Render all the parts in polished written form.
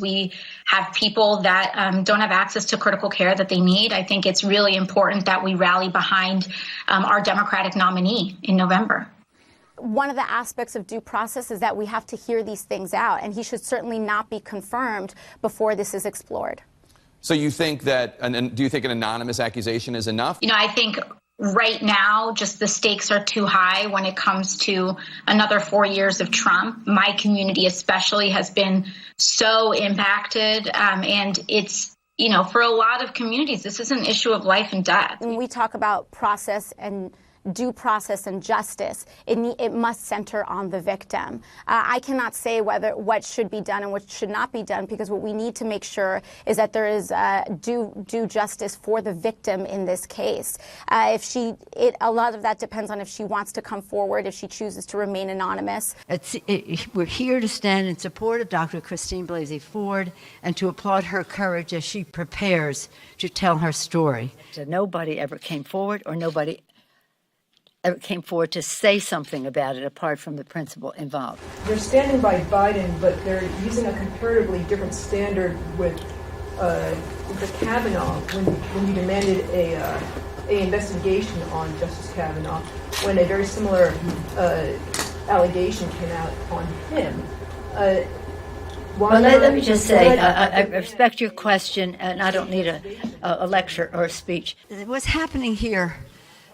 We have people that don't have access to critical care that they need. I think it's really important that we rally behind our Democratic nominee in November. One of the aspects of due process is that we have to hear these things out, and he should certainly not be confirmed before this is explored. So you think that, do you think an anonymous accusation is enough? You know, I think right now, just the stakes are too high when it comes to another 4 years of Trump. My community especially has been so impacted, and it's, you know, for a lot of communities, this is an issue of life and death. When we talk about process and due process and justice, it must center on the victim. I cannot say what should be done and what should not be done, because what we need to make sure is that there is due justice for the victim in this case. A lot of that depends on if she wants to come forward, if she chooses to remain anonymous. We're here to stand in support of Dr. Christine Blasey Ford and to applaud her courage as she prepares to tell her story. Nobody ever came forward, or nobody ever came forward to say something about it apart from the principal involved. They're standing by Biden, but they're using a comparatively different standard with Kavanaugh when you demanded a investigation on Justice Kavanaugh, when a very similar allegation came out on him. Well, let me just say, I respect your question, and I don't need a lecture or a speech. What's happening here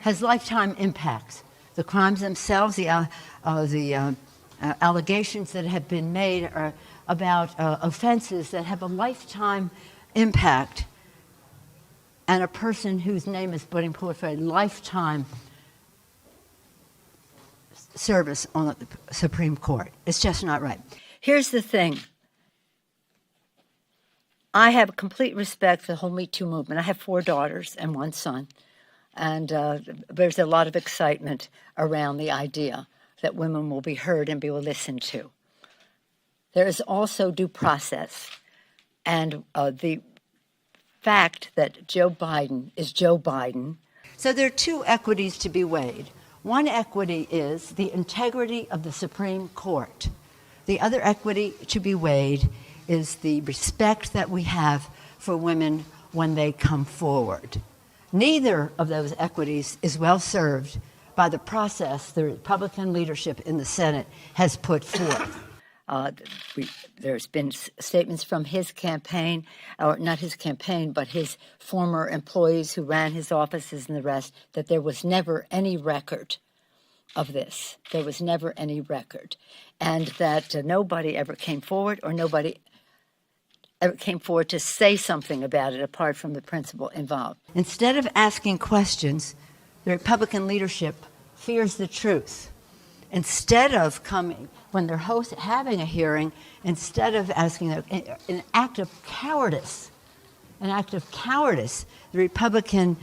has lifetime impacts. The crimes themselves, the allegations that have been made are about offenses that have a lifetime impact, and a person whose name is putting forward for a lifetime service on the Supreme Court. It's just not right. Here's the thing. I have complete respect for the whole Me Too movement. I have 4 daughters and 1 son. And there's a lot of excitement around the idea that women will be heard and be listened to. There is also due process, and the fact that Joe Biden is Joe Biden. So there are 2 equities to be weighed. One equity is the integrity of the Supreme Court. The other equity to be weighed is the respect that we have for women when they come forward. Neither of those equities is well served by the process the Republican leadership in the Senate has put forth. There's been statements from his campaign, or not his campaign, but his former employees who ran his offices and the rest, that there was never any record of this. There was never any record. And that nobody ever came forward, or nobody ever came forward to say something about it apart from the principal involved. Instead of asking questions, the Republican leadership fears the truth. Instead of coming, when they're having a hearing, instead of asking an act of cowardice, the Republican,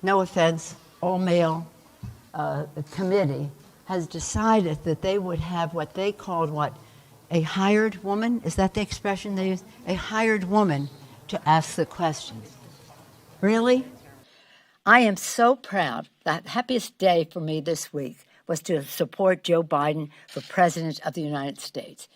no offense, all-male committee has decided that they would have what they called a hired woman? Is that the expression they use? A hired woman to ask the questions. Really? I am so proud. The happiest day for me this week was to support Joe Biden for President of the United States.